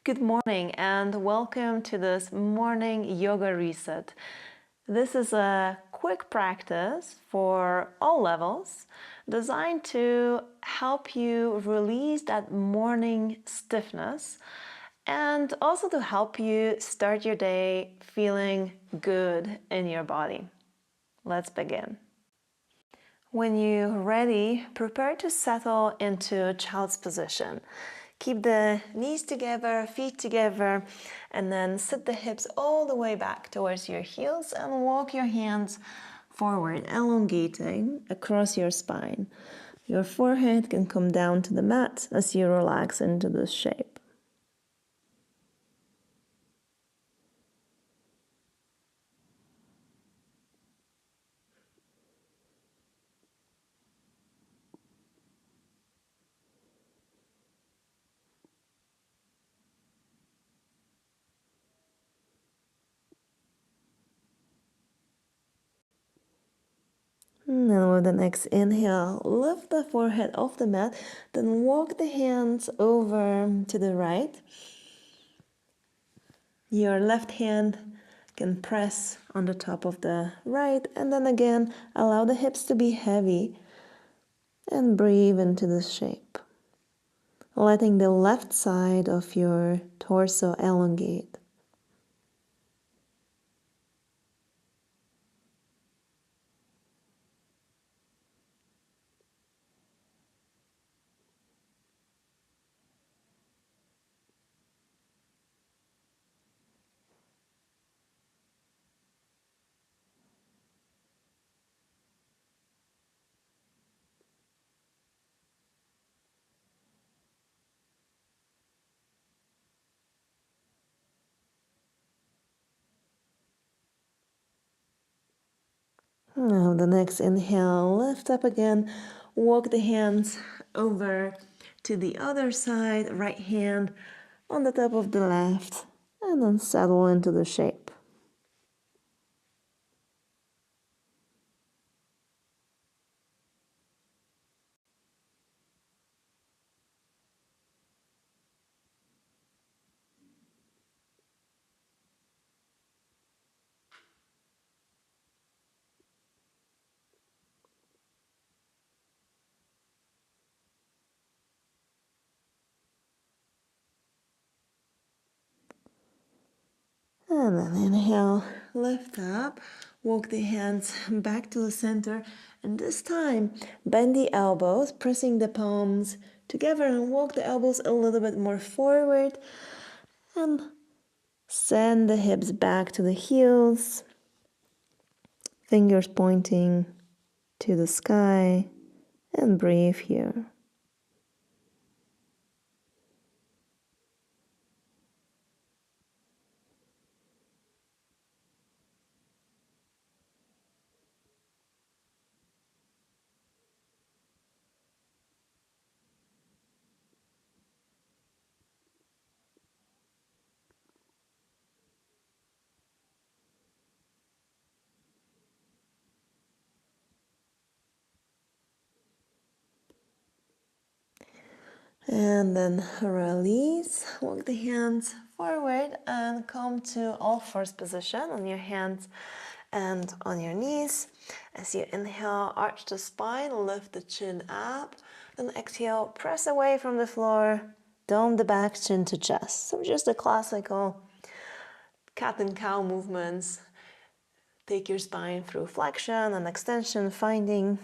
Good morning and welcome to this morning yoga reset. This is a quick practice for all levels designed to help you release that morning stiffness and also to help you start your day feeling good in your body. Let's begin. When you're ready, prepare to settle into child's position. Keep the knees together, feet together, and then sit the hips all the way back towards your heels and walk your hands forward, elongating across your spine. Your forehead can come down to the mat as you relax into this shape. And then with the next inhale, lift the forehead off the mat, then walk the hands over to the right. Your left hand can press on the top of the right, and then again, allow the hips to be heavy and breathe into this shape. Letting the left side of your torso elongate. Now the next inhale, lift up again, walk the hands over to the other side, right hand on the top of the left, and then settle into the shape. And then inhale, lift up, walk the hands back to the center, and this time bend the elbows, pressing the palms together and walk the elbows a little bit more forward and send the hips back to the heels, fingers pointing to the sky, and breathe here. And then release, walk the hands forward and come to all fours position on your hands and on your knees. As you inhale, arch the spine, lift the chin up. Then exhale, press away from the floor, dome the back, chin to chest. So just the classical cat and cow movements. Take your spine through flexion and extension, finding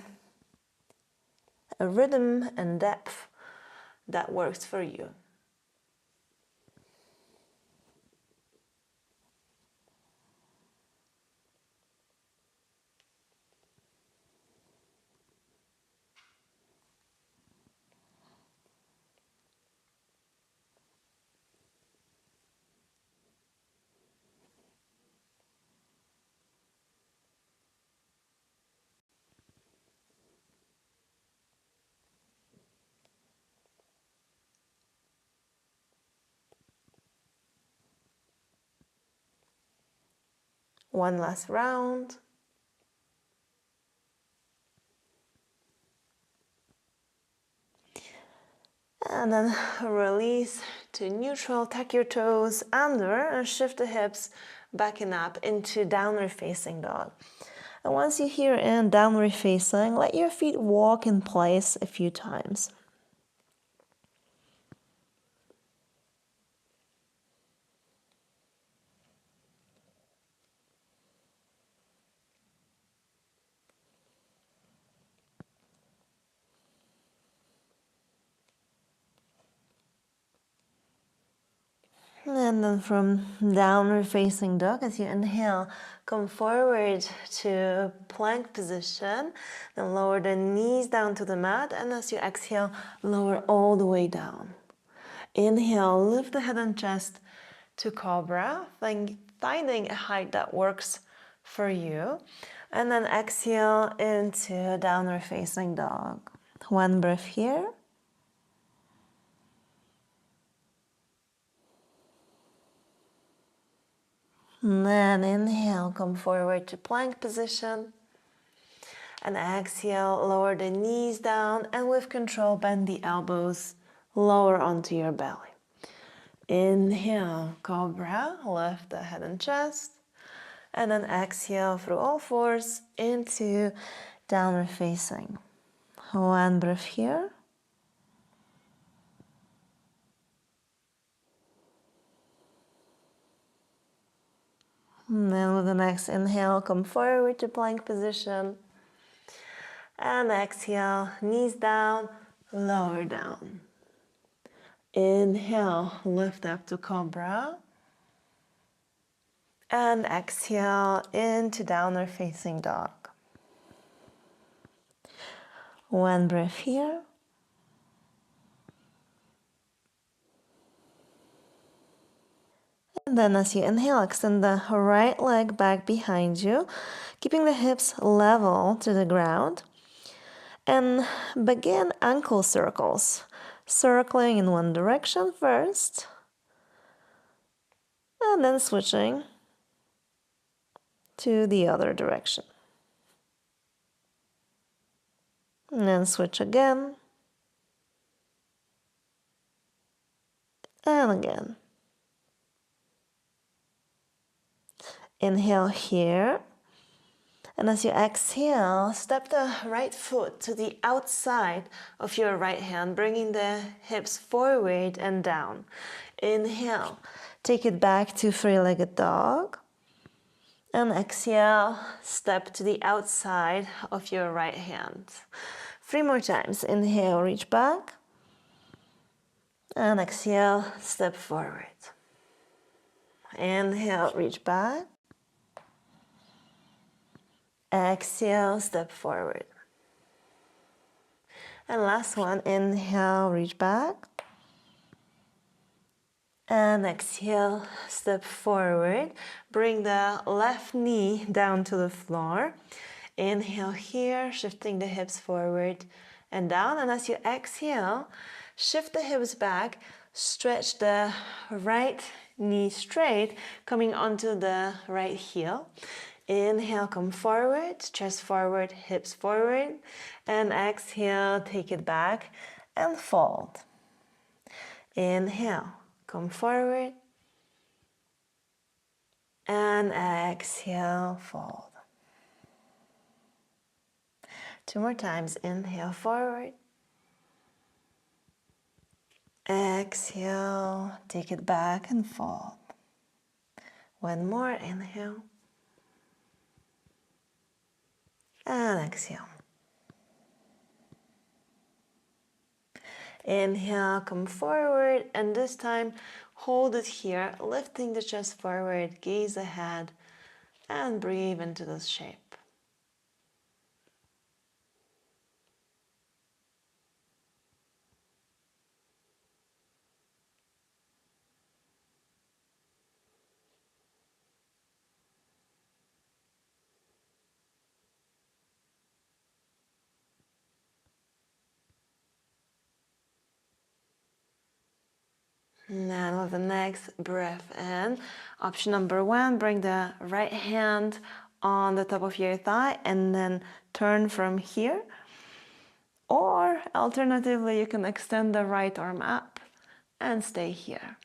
a rhythm and depth that works for you. One last round. And then release to neutral, tuck your toes under and shift the hips back and up into downward facing dog. And once you're here in downward facing, let your feet walk in place a few times. And then from downward facing dog, as you inhale, come forward to plank position. Then lower the knees down to the mat. And as you exhale, lower all the way down. Inhale, lift the head and chest to cobra, finding a height that works for you. And then exhale into downward facing dog. One breath here. And then inhale, come forward to plank position. And exhale, lower the knees down and with control bend the elbows lower onto your belly. Inhale, cobra, lift the head and chest. And then exhale through all fours into downward facing. One breath here. And then with the next inhale, come forward to plank position. And exhale, knees down, lower down. Inhale, lift up to cobra. And exhale into downward facing dog. One breath here. And then as you inhale, extend the right leg back behind you, keeping the hips level to the ground. And begin ankle circles, circling in one direction first, and then switching to the other direction. And then switch again, and again. Inhale here. And as you exhale, step the right foot to the outside of your right hand, bringing the hips forward and down. Inhale, take it back to three-legged dog. And exhale, step to the outside of your right hand. 3 more times. Inhale, reach back. And exhale, step forward. Inhale, reach back. Exhale, step forward. And last one, inhale, reach back. And exhale, step forward. Bring the left knee down to the floor. Inhale here, shifting the hips forward and down. And as you exhale, shift the hips back, stretch the right knee straight, coming onto the right heel. Inhale, come forward, chest forward, hips forward. And exhale, take it back and fold. Inhale, come forward. And exhale, fold. 2 more times. Inhale, forward. Exhale, take it back and fold. One more. Inhale. And exhale. Inhale, come forward, and this time hold it here, lifting the chest forward, gaze ahead, and breathe into this shape. Now with the next breath in, option number 1, bring the right hand on the top of your thigh and then turn from here. Or alternatively, you can extend the right arm up and stay here.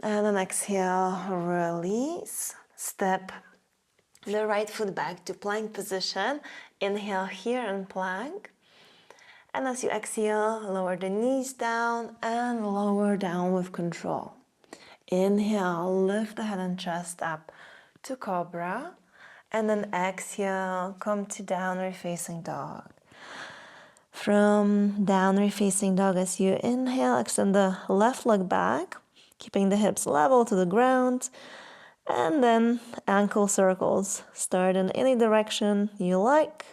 And then exhale, release. Step the right foot back to plank position. Inhale here in plank. And as you exhale, lower the knees down and lower down with control. Inhale, lift the head and chest up to cobra. And then exhale, come to downward facing dog. From downward facing dog, as you inhale, extend the left leg back, keeping the hips level to the ground. And then ankle circles. Start in any direction you like.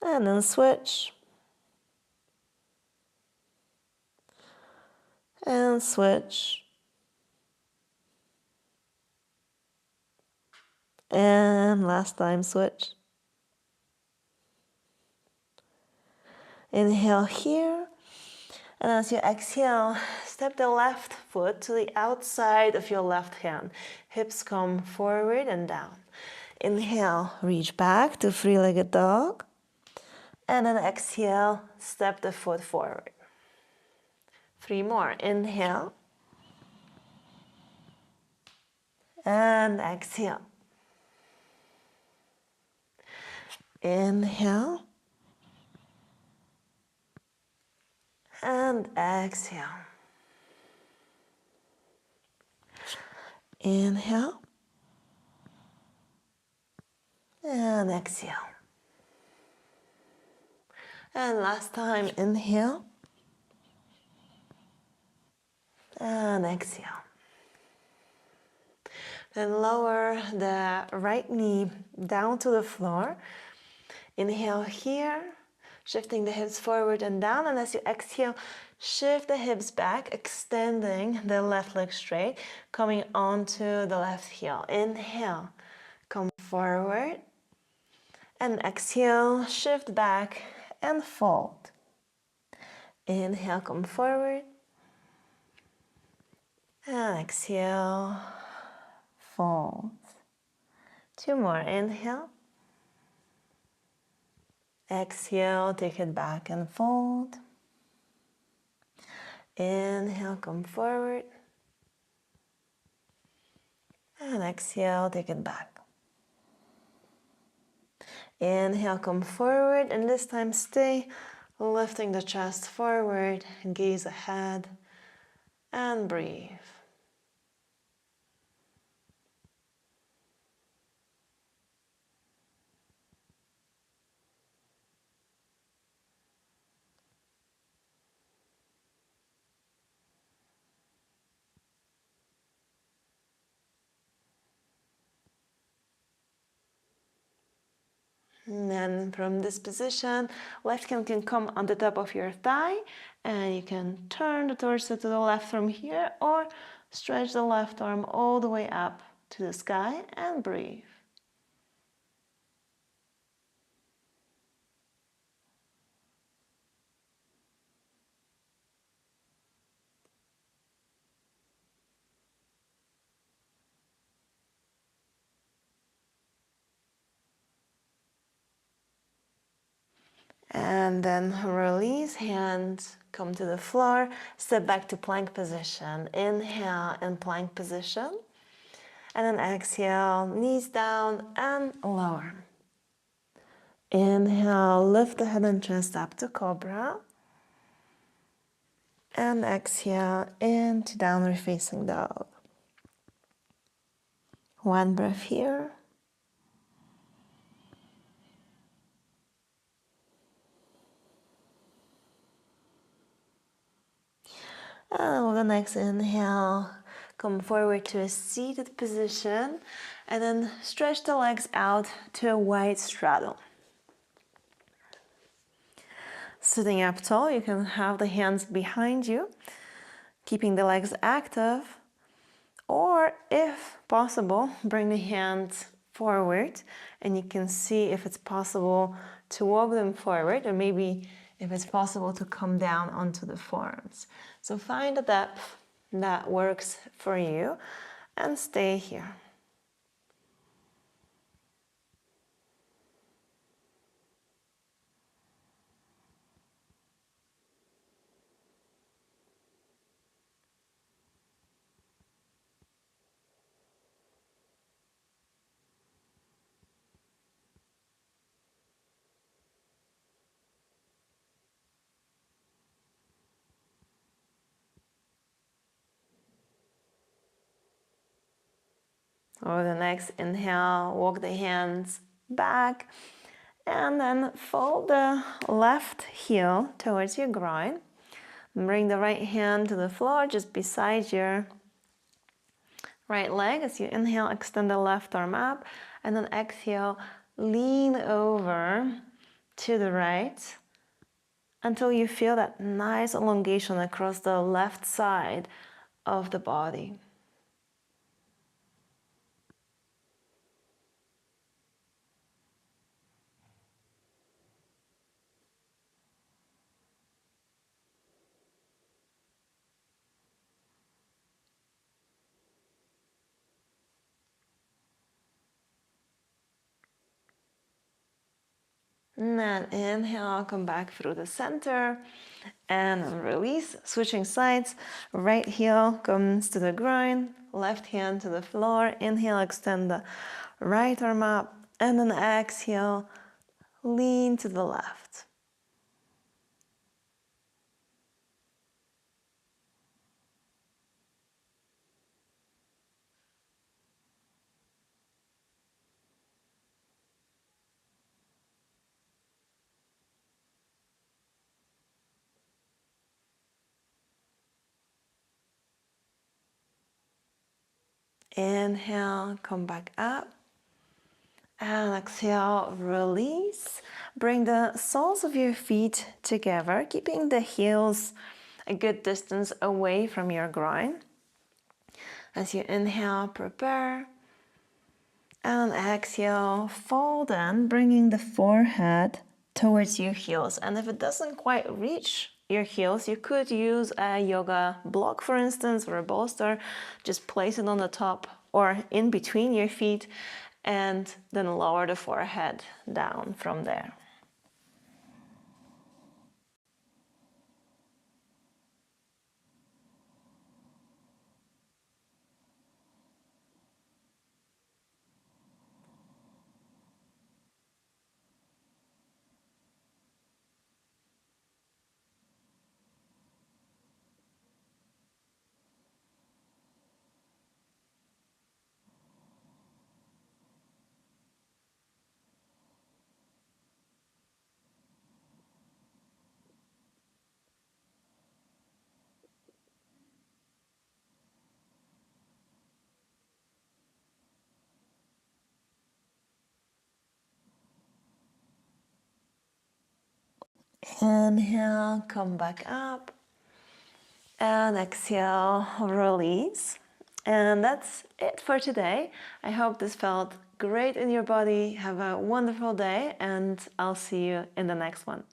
And then switch. And switch. And last time, switch. Inhale here. And as you exhale, step the left foot to the outside of your left hand. Hips come forward and down. Inhale, reach back to three-legged dog. And then exhale, step the foot forward. 3 more. Inhale. And exhale. Inhale. And exhale. Inhale. And exhale. And last time, inhale. And exhale. Then lower the right knee down to the floor. Inhale here, shifting the hips forward and down. And as you exhale, shift the hips back, extending the left leg straight, coming onto the left heel. Inhale, come forward. And exhale, shift back and fold. Inhale, come forward. And exhale, fold. 2 more. Inhale. Exhale, take it back and fold. Inhale, come forward. And exhale, take it back. Inhale, come forward, and this time stay lifting the chest forward, gaze ahead, and breathe. And then from this position, left hand can come on the top of your thigh, and you can turn the torso to the left from here, or stretch the left arm all the way up to the sky and breathe. And then release, hands come to the floor, step back to plank position. Inhale in plank position. And then exhale, knees down and lower. Inhale, lift the head and chest up to cobra. And exhale into downward facing dog. 1 breath here. And with the next inhale, come forward to a seated position, and then stretch the legs out to a wide straddle. Sitting up tall, you can have the hands behind you, keeping the legs active, or if possible, bring the hands forward, and you can see if it's possible to walk them forward, or maybe if it's possible to come down onto the forearms. So find a depth that works for you and stay here. Or the next inhale, walk the hands back and then fold the left heel towards your groin. Bring the right hand to the floor just beside your right leg. As you inhale, extend the left arm up, and then exhale, lean over to the right until you feel that nice elongation across the left side of the body. And then inhale, come back through the center and release, switching sides. Right heel comes to the groin, left hand to the floor. Inhale, extend the right arm up, and then exhale, lean to the left. Inhale, come back up. And exhale, release. Bring the soles of your feet together, keeping the heels a good distance away from your groin. As you inhale, prepare. And exhale, fold in, bringing the forehead towards your heels. And if it doesn't quite reach your heels, you could use a yoga block, for instance, or a bolster. Just place it on the top or in between your feet and then lower the forehead down from there. Inhale, come back up. And exhale, release. And that's it for today. I hope this felt great in your body. Have a wonderful day, and I'll see you in the next one.